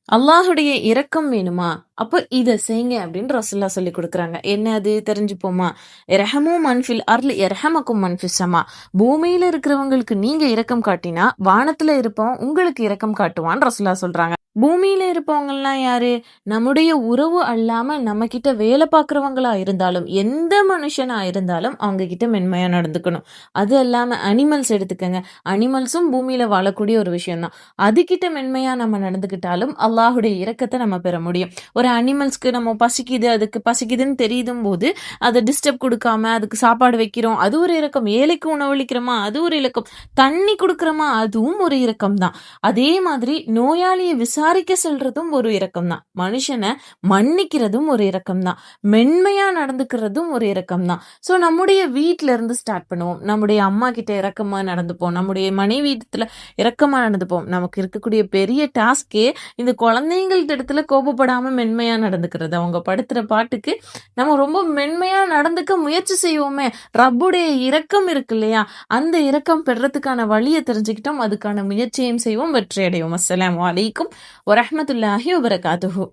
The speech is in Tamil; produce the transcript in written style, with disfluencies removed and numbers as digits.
அல்லாஹுடைய இரக்கம் வேணுமா? அப்ப இத செய்யுங்க அப்படின்னு ரசூலுல்லாஹ் சொல்லிக் குடுக்குறாங்க. என்ன அது தெரிஞ்சுப்போமா? இரஹமு மன் ஃபில் அர்லி யர்ஹமக்கும் மன் ஃபிஸ் ஸமா. பூமியில இருக்கிறவங்களுக்கு நீங்க இரக்கம் காட்டினா, வானத்துல இருப்பவன் உங்களுக்கு இரக்கம் காட்டுவான்னு ரசூலுல்லாஹ் சொல்றாங்க. பூமியில இருப்பவங்கலாம் யாரு? நம்முடைய உறவு அல்லாம நம்மகிட்ட வேலை பார்க்குறவங்களா இருந்தாலும், எந்த மனுஷனா இருந்தாலும் அவங்க கிட்ட மென்மையா நடந்துக்கணும். அது இல்லாம அனிமல்ஸ் எடுத்துக்கங்க. அனிமல்ஸும் பூமியில வாழக்கூடிய ஒரு விஷயம் தான். அதுகிட்ட மென்மையா நம்ம நடந்துக்கிட்டாலும் அல்லாஹுடைய இரக்கத்தை நம்ம பெற முடியும். ஒரு அனிமல்ஸ்க்கு நம்ம பசிக்குது, அதுக்கு பசிக்குதுன்னு தெரியுதும் போது அதை டிஸ்டர்ப் கொடுக்காம அதுக்கு சாப்பாடு வைக்கிறோம், அது ஒரு இரக்கம். ஏழைக்கு உணவளிக்கிறோமா, அது ஒரு இரக்கம். தண்ணி கொடுக்குறோமா, அதுவும் ஒரு இரக்கம் தான். அதே மாதிரி நோயாளியை விசாரிக்க செல்றதும் ஒரு இரக்கம் தான். மனுஷனை மன்னிக்கிறதும் ஒரு இரக்கம் தான். மென்மையா நடந்துக்கிறதும் ஒரு இரக்கம் தான். ஸோ நம்முடைய வீட்ல இருந்து ஸ்டார்ட் பண்ணுவோம். நம்முடைய அம்மா கிட்ட இரக்கமா நடந்துப்போம். நம்முடைய மனைவியிடத்துல இரக்கமா நடந்துப்போம். நமக்கு இருக்கக்கூடிய பெரிய டாஸ்கே இந்த குழந்தைங்கள்ட்ட இடத்துல கோபப்படாம மென்மையா நடந்துக்கிறது. அவங்க படுத்துற பாட்டுக்கு நம்ம ரொம்ப மென்மையா நடந்துக்க முயற்சி செய்வோமே. ரப்புடைய இரக்கம் இருக்கு இல்லையா, அந்த இரக்கம் பெறறதுக்கான வழியை தெரிஞ்சுக்கிட்டோம், அதுக்கான முயற்சியும் செய்வோம், வெற்றி அடைவோம். அஸ்ஸலாமு அலைக்கும் வரஹ்மத்துல்லாஹி வபரகாத்துஹு.